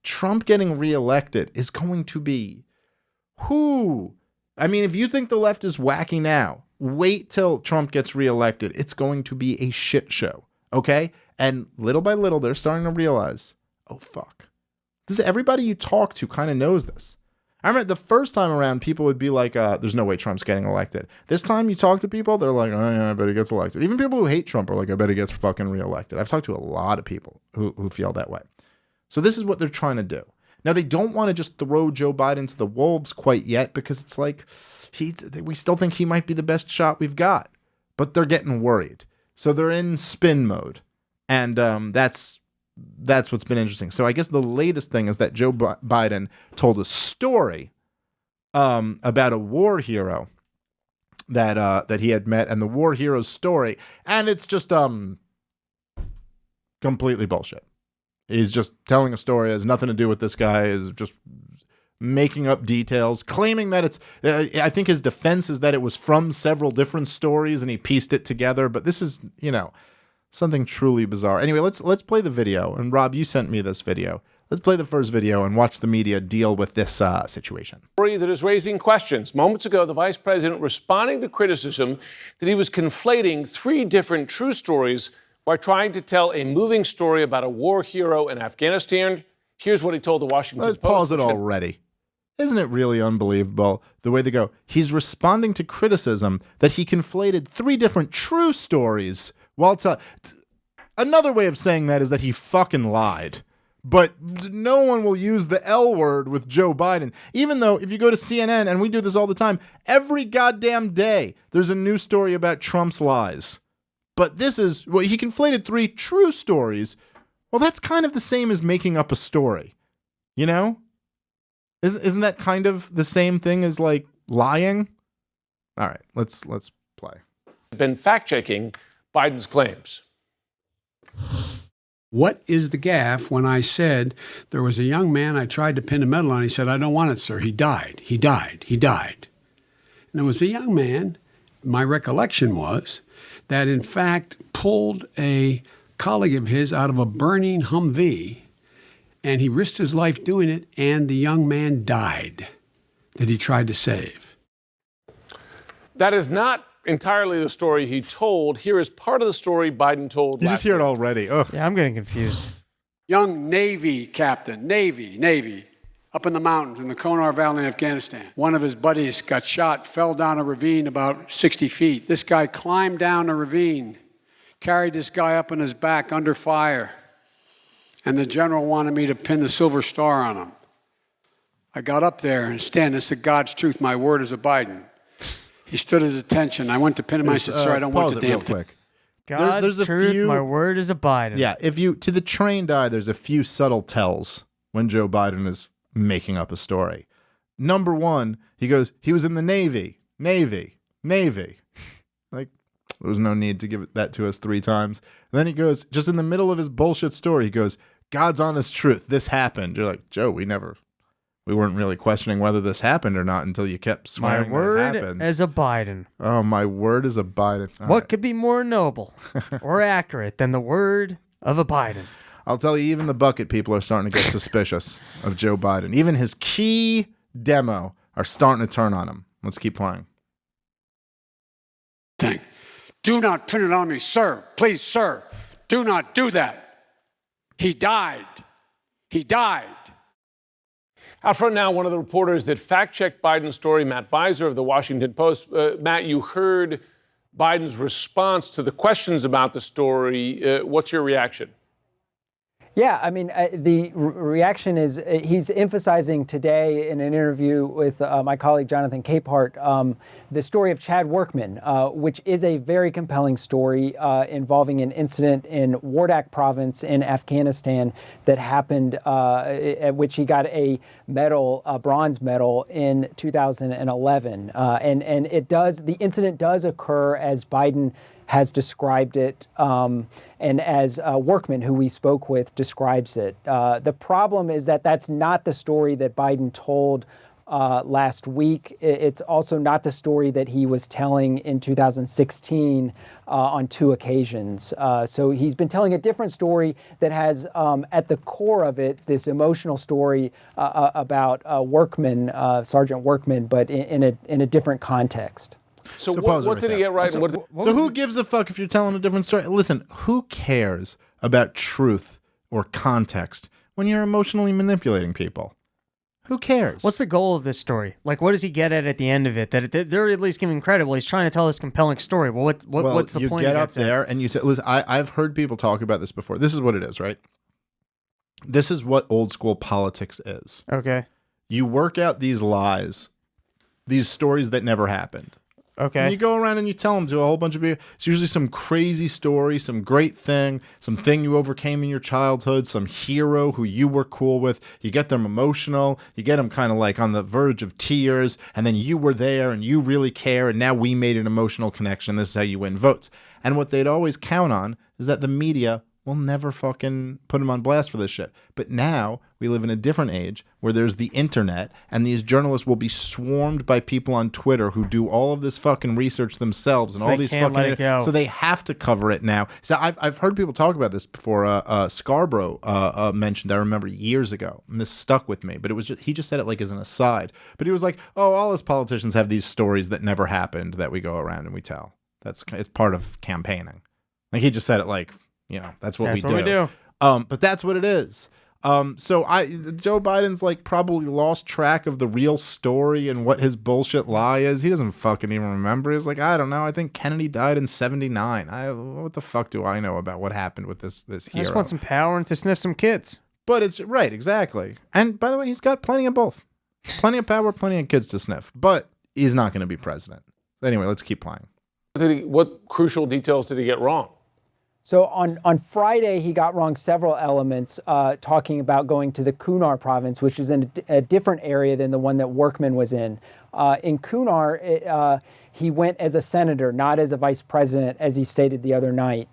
Trump getting reelected is going to be, whoo. I mean, if you think the left is wacky now, wait till Trump gets reelected. It's going to be a shit show, okay? And little by little, they're starting to realize, oh, fuck. This is everybody you talk to kind of knows this. I remember the first time around, people would be like, there's no way Trump's getting elected. This time you talk to people, they're like, oh, yeah, I bet he gets elected. Even people who hate Trump are like, I bet he gets fucking reelected. I've talked to a lot of people who feel that way. So this is what they're trying to do. Now, they don't want to just throw Joe Biden to the wolves quite yet because it's like, we still think he might be the best shot we've got. But they're getting worried. So they're in spin mode. And that's what's been interesting. So I guess the latest thing is that Joe Biden told a story about a war hero that he had met, and the war hero's story, and it's just completely bullshit. He's just telling a story, it has nothing to do with this guy, is just making up details, claiming that it's, I think his defense is that it was from several different stories and he pieced it together, but this is, something truly bizarre. Anyway, let's play the video. And Rob, you sent me this video. Let's play the first video and watch the media deal with this situation. Story that is raising questions. Moments ago, the vice president responding to criticism that he was conflating 3 different true stories while trying to tell a moving story about a war hero in Afghanistan. Here's what he told the Washington Post. Let's pause it already. Isn't it really unbelievable the way they go? He's responding to criticism that he conflated 3 different true stories. Another way of saying that is that he fucking lied. But no one will use the L word with Joe Biden. Even though if you go to CNN, and we do this all the time, every goddamn day there's a new story about Trump's lies. But this is, he conflated 3 true stories. Well, that's kind of the same as making up a story. Isn't that kind of the same thing as like lying? All right, let's play. Been fact-checking Biden's claims. What is the gaffe when I said there was a young man I tried to pin a medal on? He said, I don't want it, sir. He died. He died. He died. And it was a young man, my recollection was, that in fact pulled a colleague of his out of a burning Humvee, and he risked his life doing it, and the young man died that he tried to save. That is not entirely the story he told. Here is part of the story Biden told You last just hear it week. already. Ugh. Yeah, I'm getting confused. Young Navy captain, Navy, up in the mountains in the Konar Valley in Afghanistan. One of his buddies got shot, fell down a ravine about 60 feet. This guy climbed down a ravine, carried this guy up on his back under fire, and the general wanted me to pin the silver star on him. I got up there and stand and said, God's truth, my word is a Biden. He stood at attention. I went to pin him. I said, sir, I don't want the damn thing. Quick. God's there's a truth, few, my word is a Biden. Yeah, to the trained eye, there's a few subtle tells when Joe Biden is making up a story. Number 1, he goes, he was in the Navy. Like, there was no need to give that to us 3 times. And then he goes, just in the middle of his bullshit story, he goes, God's honest truth, this happened. You're like, Joe, we weren't really questioning whether this happened or not until you kept swearing my word that it happens. as a Biden. Oh, my word is a Biden. All What right. could be more noble or accurate than the word of a Biden? I'll tell you, even the bucket people are starting to get suspicious of Joe Biden. Even his key demo are starting to turn on him. Let's keep playing. Do not pin it on me, sir. Please, sir. Do not do that. He died. He died. Out front now, one of the reporters that fact-checked Biden's story, Matt Visor of the Washington Post. Matt, you heard Biden's response to the questions about the story. What's your reaction? Yeah, I mean, the reaction is he's emphasizing today in an interview with my colleague Jonathan Capehart the story of Chad Workman, which is a very compelling story involving an incident in Wardak province in Afghanistan that happened, at which he got a medal, a bronze medal in 2011. And the incident does occur as Biden has described it, and as Workman, who we spoke with, describes it. The problem is that that's not the story that Biden told last week. It's also not the story that he was telling in 2016 on 2 occasions. So he's been telling a different story that has at the core of it this emotional story about Workman, Sergeant Workman, but in a different context. So pause it what right did he there. get right? So who gives a fuck if you're telling a different story? Listen, who cares about truth or context when you're emotionally manipulating people? Who cares? What's the goal of this story? Like, what does he get at the end of it? That they're at least giving credit. Well, he's trying to tell this compelling story. Well, what's the point? You get up there and you say, listen, I've heard people talk about this before. This is what it is, right? This is what old school politics is. Okay. You work out these lies, these stories that never happened. Okay. And you go around and you tell them to a whole bunch of people. It's usually some crazy story, some great thing, something you overcame in your childhood, some hero who you were cool with. You get them emotional. You get them kind of like on the verge of tears. And then you were there and you really care. And now we made an emotional connection. This is how you win votes. And what they'd always count on is that the media will never fucking put them on blast for this shit. But now we live in a different age where there's the internet and these journalists will be swarmed by people on Twitter who do all of this fucking research themselves and So all they these can't let it go. so they have to cover it now. So I've heard people talk about this before. Scarborough mentioned, I remember years ago, and this stuck with me, but it was just, he just said it like as an aside, but he was like, oh, all us politicians have these stories that never happened that we go around and we tell. It's part of campaigning. Like he just said it like, you know, that's what we do. But that's what it is. So Joe Biden's like probably lost track of the real story and what his bullshit lie is. He doesn't fucking even remember. He's like, I don't know. I think Kennedy died in 79. What the fuck do I know about what happened with this hero? I just want some power and to sniff some kids. But it's right, exactly. And by the way, he's got plenty of both. Plenty of power, plenty of kids to sniff. But he's not going to be president. Anyway, let's keep playing. What crucial details did he get wrong? So on Friday, he got wrong several elements, talking about going to the Kunar province, which is in a different area than the one that Workman was in. In Kunar, he went as a senator, not as a vice president, as he stated the other night.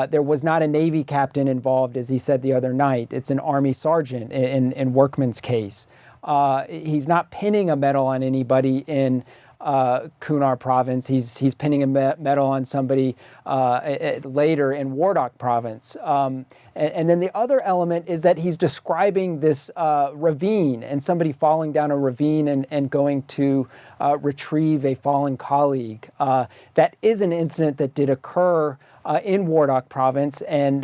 There was not a Navy captain involved, as he said the other night. It's an Army sergeant in Workman's case. He's not pinning a medal on anybody in Kunar province. He's pinning a medal on somebody later in Wardak province. And then the other element is that he's describing this ravine and somebody falling down a ravine and going to retrieve a fallen colleague. That is an incident that did occur in Wardak province, and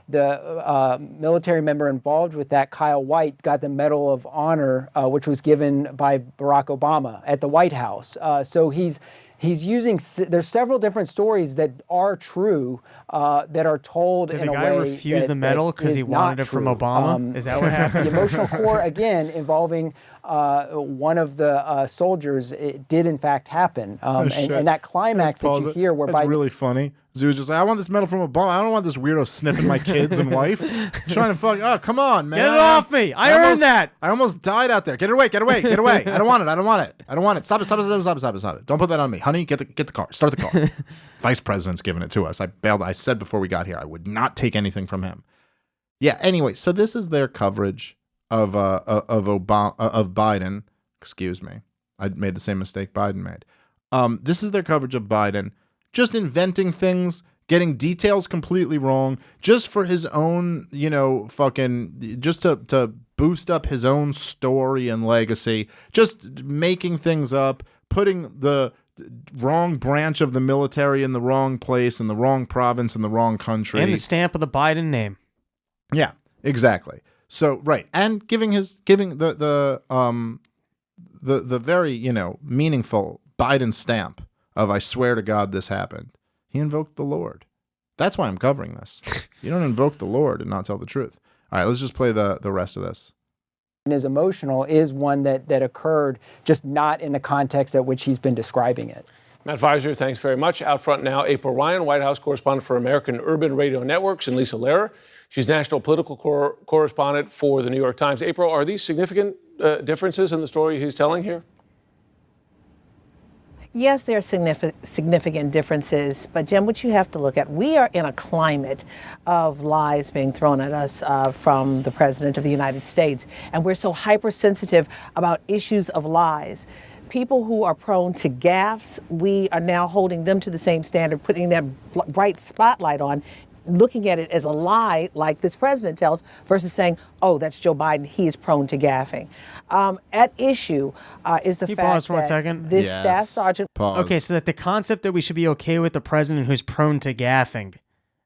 the military member involved with that, Kyle White, got the Medal of Honor, which was given by Barack Obama at the White House. So he's using, there's several different stories that are true, that are told in a way Did the guy refuse the medal because he wanted it from Obama? Is that what happened? The emotional core, again, involving one of the soldiers, it did in fact happen. And that climax that you hear where That's Biden... really funny. He was just like, I want this medal from Obama. I don't want this weirdo sniffing my kids and wife. Trying to fuck. Oh, come on, man. Get it off me. I earned that. I almost died out there. Get it away. Get away. Get away. I don't want it. I don't want it. I don't want it. Stop it. Stop it. Stop it. Stop it. Stop it. Don't put that on me. Honey, get the car. Start the car. Vice President's giving it to us. I bailed. I said before we got here, I would not take anything from him. Yeah. Anyway, so this is their coverage of Biden. Excuse me. I made the same mistake Biden made. This is their coverage of Biden. Just inventing things, getting details completely wrong, just for his own, just to boost up his own story and legacy, just making things up, putting the wrong branch of the military in the wrong place, in the wrong province, in the wrong country. And the stamp of the Biden name. Yeah, exactly. So, right. And giving the very, meaningful Biden stamp of I swear to God this happened. He invoked the Lord. That's why I'm covering this. You don't invoke the Lord and not tell the truth. All right, let's just play the rest of this. Is emotional is one that occurred, just not in the context at which he's been describing it. Matt Visor, thanks very much. Out front now, April Ryan, White House correspondent for American Urban Radio Networks, and Lisa Lehrer. She's national political correspondent for the New York Times. April, are these significant differences in the story he's telling here? Yes, there are significant differences, but Jim, what you have to look at, we are in a climate of lies being thrown at us from the President of the United States, and we're so hypersensitive about issues of lies. People who are prone to gaffes, we are now holding them to the same standard, putting that bright spotlight on, looking at it as a lie, like this president tells, versus saying, oh, that's Joe Biden, he is prone to gaffing. At issue is the Can you fact pause for 1 that second? this Yes. staff sergeant... Pause. Okay, so that the concept that we should be okay with the president who's prone to gaffing.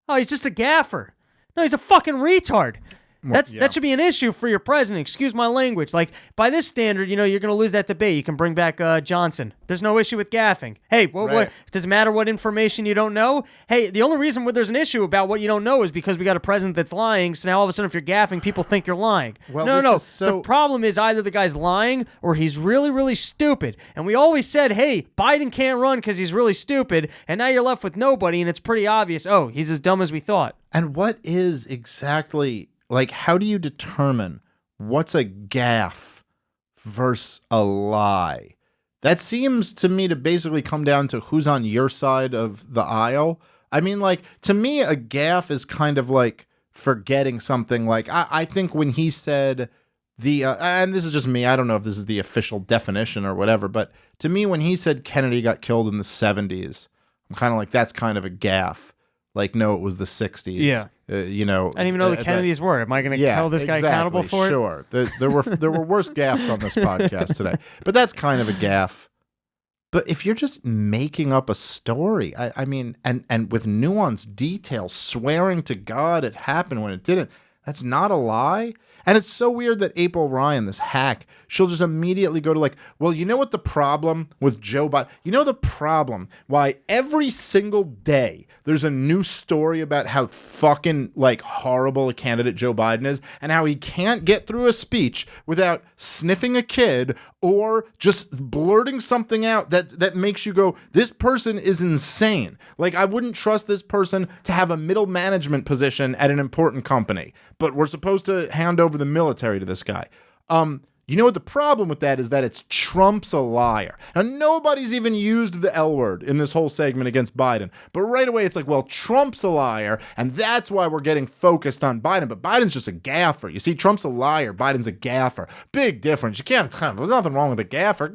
Oh, he's just a gaffer. No, he's a fucking retard. That should be an issue for your president. Excuse my language. Like, by this standard, you're going to lose that debate. You can bring back Johnson. There's no issue with gaffing. Hey, what does it matter what information you don't know? Hey, the only reason where there's an issue about what you don't know is because we got a president that's lying. So now all of a sudden, if you're gaffing, people think you're lying. Well, No. so... The problem is either the guy's lying or he's really, really stupid. And we always said, hey, Biden can't run because he's really stupid. And now you're left with nobody, and it's pretty obvious. Oh, he's as dumb as we thought. And what is exactly... Like, how do you determine what's a gaffe versus a lie? That seems to me to basically come down to who's on your side of the aisle. I mean, like, to me, a gaffe is kind of like forgetting something. Like, I think when he said and this is just me, I don't know if this is the official definition or whatever, but to me, when he said Kennedy got killed in the 70s, I'm kind of like, that's kind of a gaffe. Like, no, it was the 60s. Yeah. I I didn't even know the Kennedys were. Am I going to hold this guy accountable for it? Sure. There were worse gaffes on this podcast today. But that's kind of a gaffe. But if you're just making up a story, I mean, and with nuanced detail, swearing to God it happened when it didn't, that's not a lie. And it's so weird that April Ryan, this hack, she'll just immediately go to like, well, you know what the problem with Joe Biden? You know the problem why every single day there's a new story about how fucking like horrible a candidate Joe Biden is and how he can't get through a speech without sniffing a kid or just blurting something out that makes you go, this person is insane. Like, I wouldn't trust this person to have a middle management position at an important company, but we're supposed to hand over the military to this guy. You know what the problem with that is? That it's Trump's a liar. Now, nobody's even used the L word in this whole segment against Biden. But right away, it's like, well, Trump's a liar, and that's why we're getting focused on Biden. But Biden's just a gaffer. You see, Trump's a liar. Biden's a gaffer. Big difference. You can't, there's nothing wrong with a gaffer.